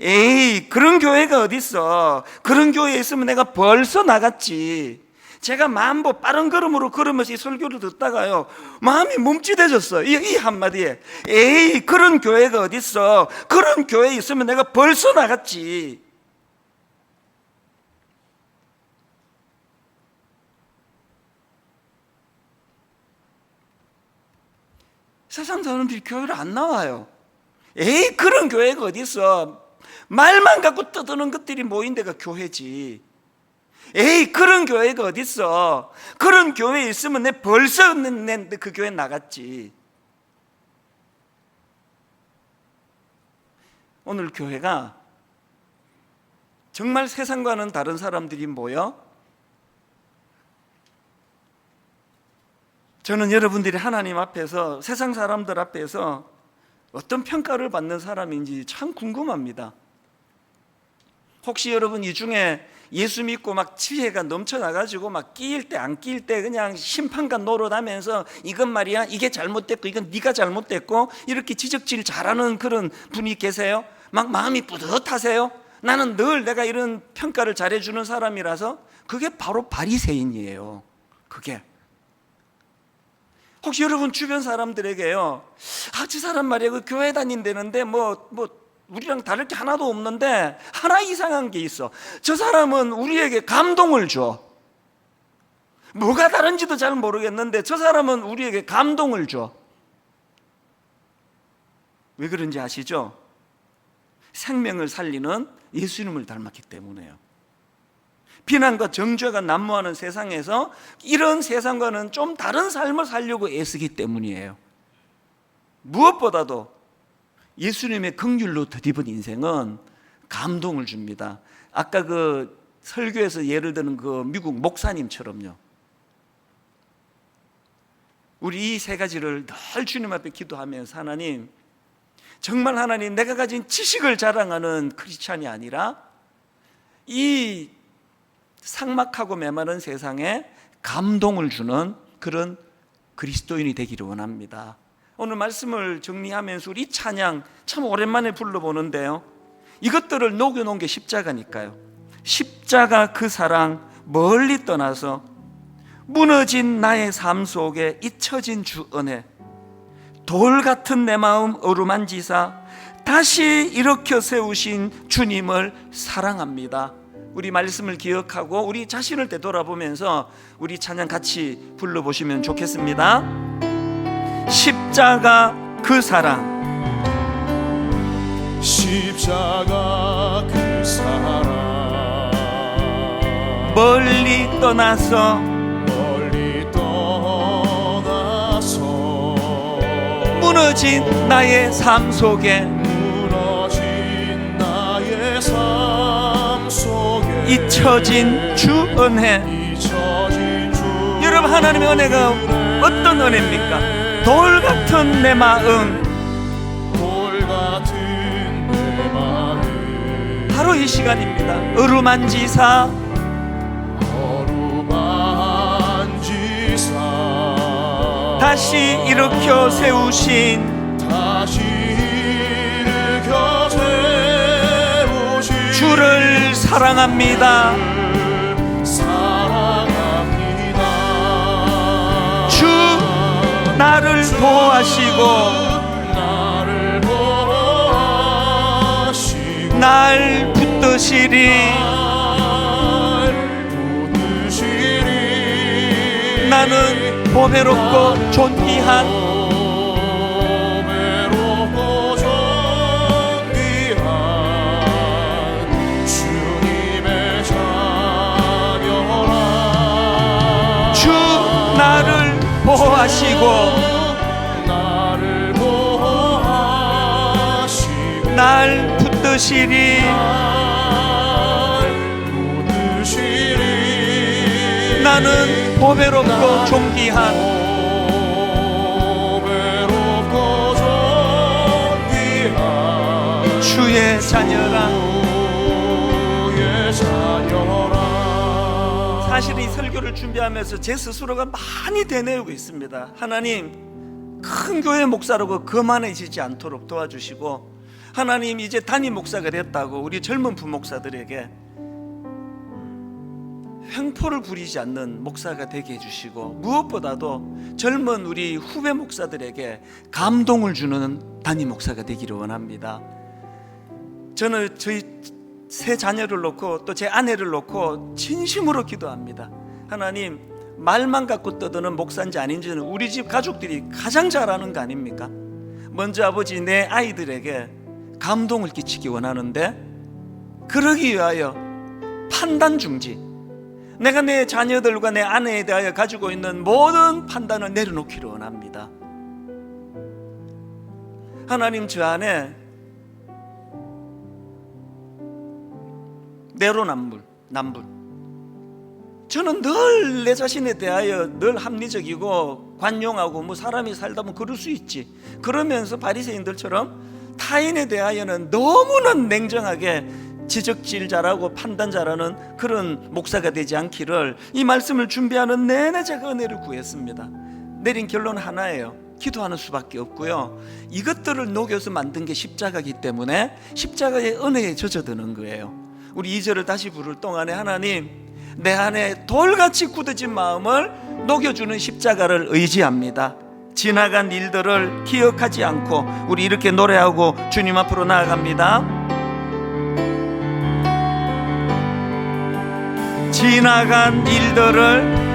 에이, 그런 교회가 어딨어? 그런 교회에 있으면 내가 벌써 나갔지. 제가 만보 빠른 걸음으로 걸으면서 이 설교를 듣다가요, 마음이 멈칫해졌어. 이 한마디에 에이, 그런 교회가 어딨어? 그런 교회에 있으면 내가 벌써 나갔지. 세상 사람들이 교회를 안 나와요. 에이, 그런 교회가 어딨어? 말만 갖고 떠드는 것들이 모인 데가 교회지. 에이, 그런 교회가 어딨어? 그런 교회에 있으면 내 벌써 그 교회 나갔지. 오늘 교회가 정말 세상과는 다른 사람들이 모여, 저는 여러분들이 하나님 앞에서, 세상 사람들 앞에서 어떤 평가를 받는 사람인지 참 궁금합니다. 혹시 여러분 이 중에 예수 믿고 막 지혜가 넘쳐나가지고 막 끼일 때 안 끼일 때 그냥 심판관 노릇하면서 이건 말이야, 이게 잘못됐고 이건 네가 잘못됐고 이렇게 지적질 잘하는 그런 분이 계세요? 막 마음이 뿌듯하세요? 나는 늘 내가 이런 평가를 잘해주는 사람이라서. 그게 바로 바리새인이에요. 그게 혹시 여러분 주변 사람들에게요, 저 사람 말이야, 그 교회 다닌다는데 우리랑 다를 게 하나도 없는데 하나 이상한 게 있어. 저 사람은 우리에게 감동을 줘. 뭐가 다른지도 잘 모르겠는데 저 사람은 우리에게 감동을 줘. 왜 그런지 아시죠? 생명을 살리는 예수님을 닮았기 때문에요. 비난과 정죄가 난무하는 세상에서 이런 세상과는 좀 다른 삶을 살려고 애쓰기 때문이에요. 무엇보다도 예수님의 긍휼로 덧입은 인생은 감동을 줍니다. 아까 그 설교에서 예를 드는 그 미국 목사님처럼요, 우리 이 3가지를 늘 주님 앞에 기도하면서, 하나님, 정말 하나님, 내가 가진 지식을 자랑하는 크리스찬이 아니라 이 삭막하고 메마른 세상에 감동을 주는 그런 그리스도인이 되기를 원합니다. 오늘 말씀을 정리하면서 우리 찬양 참 오랜만에 불러보는데요, 이것들을 녹여놓은 게 십자가니까요. 십자가 그 사랑 멀리 떠나서 무너진 나의 삶 속에 잊혀진 주 은혜, 돌 같은 내 마음 어루만지사 다시 일으켜 세우신 주님을 사랑합니다. 우리 말씀을 기억하고 우리 자신을 되돌아보면서 우리 찬양 같이 불러보시면 좋겠습니다. 십자가 그 사랑, 십자가 그 사랑, 멀리 떠나서 무너진 나의 삶 속에 잊혀진 주 은혜. 하나님의 은혜가 어떤 은혜입니까? 돌 같은 내 마음, 바로 이 시간입니다. 어루만지사 다시 일으켜 세우신 주를 사랑합니다. 주 나를 보호하시고 날 붙드시리. 나는 보배롭고 존귀한 주님의 자녀라. 주 나를 보호하시고 날 붙드시리. 나는 보배롭고 존귀한 주의 자녀라. 사실 이 설교를 준비하면서 제 스스로가 많이 되뇌우고 있습니다. 하나님, 큰 교회 목사라고 거만해지지 않도록 도와주시고, 하나님 이제 단임 목사가 됐다고 우리 젊은 부목사들에게 횡포를 부리지 않는 목사가 되게 해주시고, 무엇보다도 젊은 우리 후배 목사들에게 감동을 주는 단임 목사가 되기를 원합니다. 저는 저희 세 자녀를 놓고 또 제 아내를 놓고 진심으로 기도합니다. 하나님, 말만 갖고 떠드는 목사인지 아닌지는 우리 집 가족들이 가장 잘 아는 거 아닙니까? 먼저 아버지, 내 아이들에게 감동을 끼치기 원하는데, 그러기 위하여 판단 중지, 내가 내 자녀들과 내 아내에 대하여 가지고 있는 모든 판단을 내려놓기를 원합니다. 하나님, 저 안에 내로남불, 저는 늘 내 자신에 대하여 늘 합리적이고 관용하고, 뭐 사람이 살다 보면 그럴 수 있지, 그러면서 바리새인들처럼 타인에 대하여는 너무나 냉정하게 지적질 잘하고 판단 잘하는 그런 목사가 되지 않기를 이 말씀을 준비하는 내내 제가 은혜를 구했습니다. 내린 결론 하나예요. 기도하는 수밖에 없고요. 이것들을 녹여서 만든 게 십자가이기 때문에 십자가의 은혜에 젖어드는 거예요. 우리 2절을 다시 부를 동안에, 하나님, 내 안에 돌같이 굳어진 마음을 녹여주는 십자가를 의지합니다. 지나간 일들을 기억하지 않고 우리 이렇게 노래하고 주님 앞으로 나아갑니다. 지나간 일들을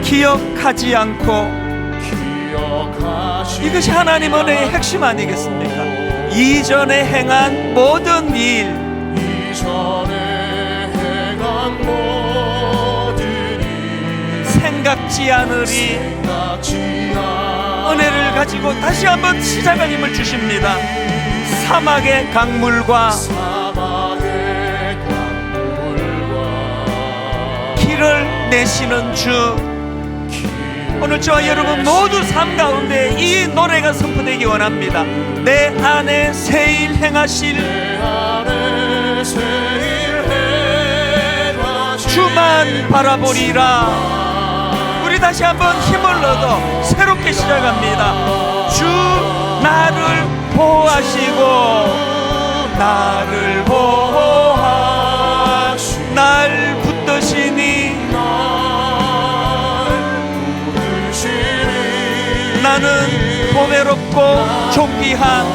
기억하지 않고, 이것이 하나님 은혜의 핵심 아니겠습니까? 이전에 행한 모든 일, 생각지 않으리 은혜를 가지고 다시 한번 시작한 힘을 주십니다. 사막의 강물과 길을 내시는 주, 오늘 저와 여러분 모두 삶 가운데 이 노래가 선포되기 원합니다. 내 안에 새일 행하실 주만 바라보리라. 우리 다시 한번 힘을 얻어 새롭게 시작합니다. 주 나를 보호하시고 나를 보호하시고 날 붙드시니 나는 보배롭고 존귀한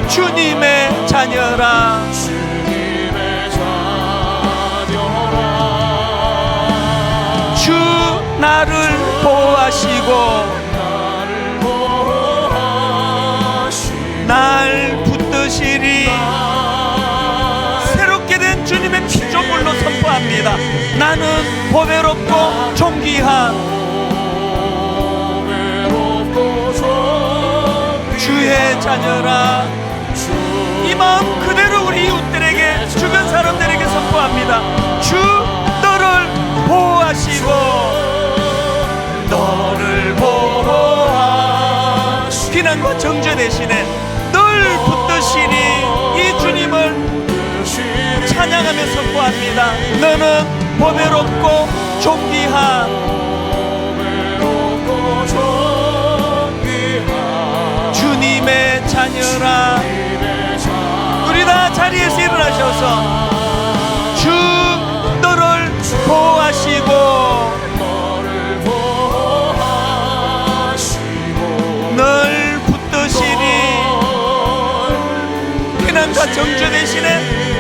주님의 자녀라. 주 나를 보호하시고 날 붙드시리. 새롭게 된 주님의 피조물로 선포합니다. 나는 보배롭고 존귀한 주의 자녀라. 마음 그대로 우리 이웃들에게, 주변 사람들에게 선포합니다. 주 너를 보호하시고 너를 보호하시고 비난과 정죄 대신에 늘 붙드시니 이 주님을 찬양하며 선포합니다. 너는 보배롭고 존귀한 주님의 자녀라. 우리 다 자리에서 일어나셔서 주 너를 보호하시고 늘 붙드시니 비난과 정죄 대신에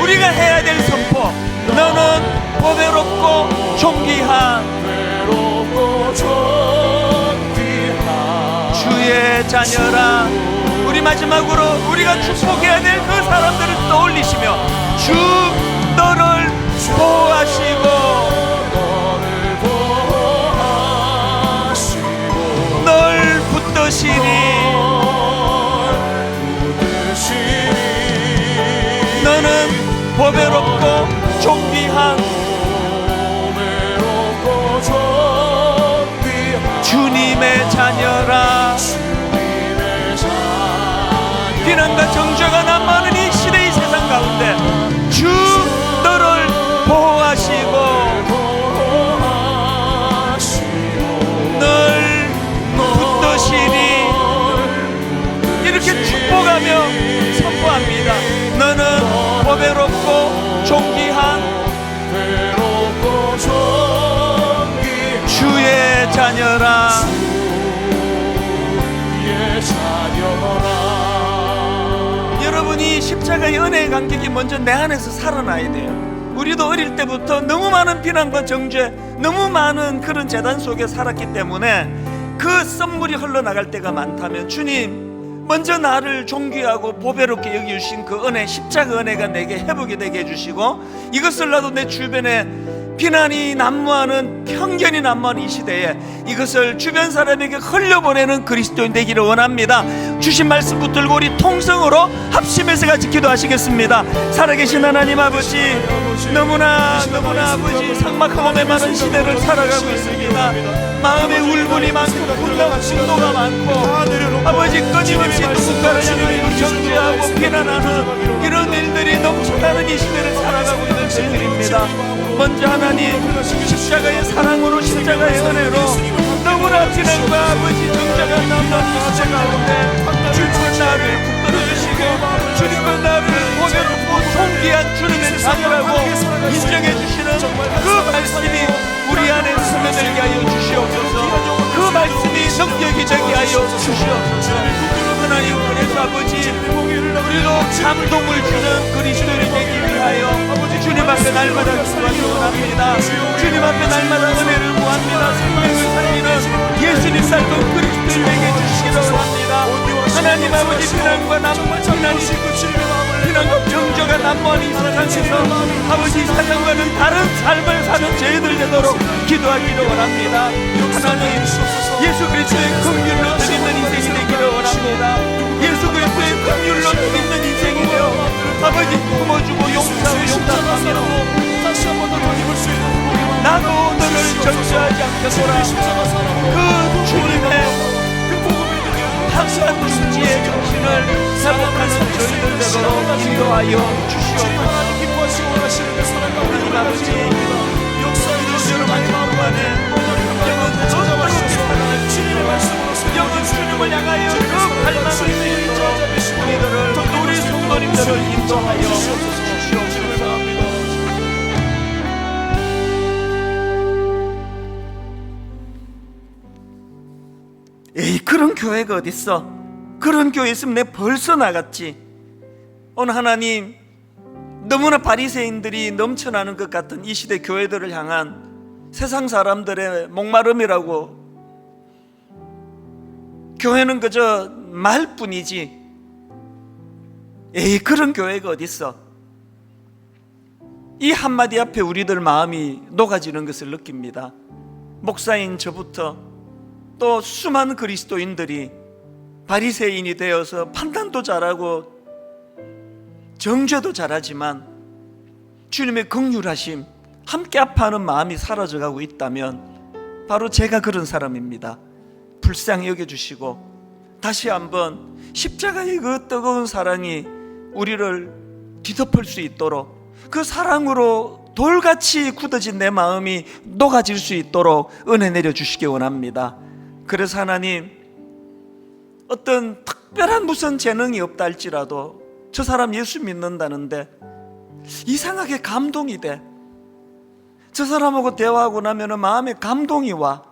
우리가 해야 될 선포, 너는 보배롭고 존귀한 주의 자녀라. 우리 마지막으로 우리가 축복해야 될 그 사람들을 떠올리시며 주 너를 보호하시고 널 붙드시니 너는 보배롭고 존귀한 주님의 자녀라. 비난과 정죄가 난무하는 이 시대의 세상 가운데 주 너를 보호하시고 늘 붙드시니 이렇게 축복하며 선포합니다. 너는 보배롭고 존귀한 주의 자녀라. 여러분이 십자가의 은혜의 감격이 먼저 내 안에서 살아나야 돼요. 우리도 어릴 때부터 너무 많은 비난과 정죄, 너무 많은 그런 재단 속에 살았기 때문에 그 썸물이 흘러나갈 때가 많다면 주님 먼저 나를 존귀하고 보배롭게 여기주신 그 은혜, 십자가 은혜가 내게 회복이 되게 해주시고 이것을 나도 내 주변에 비난이 난무하는, 편견이 난무하는 이 시대에 이것을 주변 사람에게 흘려보내는 그리스도인 되기를 원합니다. 주신 말씀 붙들고 우리 통성으로 합심해서 같이 기도하시겠습니다. 살아계신 하나님 아버지, 너무나 아버지 삭막하고 메마른 시대를 살아가고 있습니다. 마음에 울분이 많고 분노가 많고 아버지 끊임없이 누군가를 향해 정죄하고 비난하는 이런 일들이 넘쳐나는 이 시대를 살아가고 있는 저희들입니다. 먼저 하나님 십자가의 사랑으로, 십자가의 은혜로 너무나 비난과 아버지 정죄가 남는 이 시대 가운데 주님은 나를 붙들어주시고 주님은 나를 보배롭고 존귀한 주님의 자녀라고 인정해주시는 그 말씀이 우리 안에 스며들게 하여 주시옵소서. 그 말씀이 성격이 되게 하여 주시옵소서. 하나님, 그래서 아버지 우리도 감동을 주는 그리스도인이 되기 위하여 주님 앞에 날마다 기도하기 원합니다. 주님 앞에 날마다 은혜를 구합니다. 생명을 살리는 예수님 닮은 그리스도인에게 주시기를 원합니다. 하나님 아버지, 비난과 정죄가 난무하는 이 세상에서 아버지 사랑과는 다른 삶을 사는 저희들 되도록 기도하기를 원합니다. 하나님, 예수 그리스도의 긍휼로 드리는 인생이 되기를 원합니다. 예수 그리스도의 긍휼로 드리는 인생이 되어 아버지 품어주고 용서하며 나도 너를 정죄하지 않겠노라. 그 주님의 항상 지혜의 정신을 회복하는 저희들 되도록 인도하여 주시옵소서. 하나님 아버지, 여러분 마지막 안에 영은 주님을 향하여 그 갈망을 이루어 우리 성도님들을 인도하여 주시옵소서. 에이, 그런 교회가 어딨어? 그런 교회 있으면 내 벌써 나갔지. 오늘 하나님, 너무나 바리새인들이 넘쳐나는 것 같은 이 시대 교회들을 향한 세상 사람들의 목마름이라고, 교회는 그저 말뿐이지. 에이, 그런 교회가 어딨어? 이 한마디 앞에 우리들 마음이 녹아지는 것을 느낍니다. 목사인 저부터 또 수많은 그리스도인들이 바리새인이 되어서 판단도 잘하고 정죄도 잘하지만 주님의 긍휼하심, 함께 아파하는 마음이 사라져가고 있다면 바로 제가 그런 사람입니다. 불쌍히 여겨주시고 다시 한번 십자가의 그 뜨거운 사랑이 우리를 뒤덮을 수 있도록, 그 사랑으로 돌같이 굳어진 내 마음이 녹아질 수 있도록 은혜 내려주시기 원합니다. 그래서 하나님, 어떤 특별한 무슨 재능이 없다 할지라도 저 사람 예수 믿는다는데 이상하게 감동이 돼. 저 사람하고 대화하고 나면 마음에 감동이 와.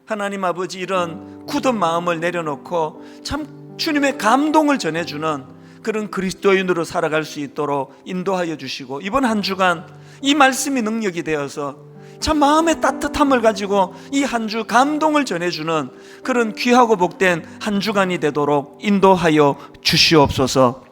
하나님 아버지, 이런 굳은 마음을 내려놓고 참 주님의 감동을 전해주는 그런 그리스도인으로 살아갈 수 있도록 인도하여 주시고, 이번 한 주간 이 말씀이 능력이 되어서 참 마음의 따뜻함을 가지고 이 한 주 감동을 전해주는 그런 귀하고 복된 한 주간이 되도록 인도하여 주시옵소서.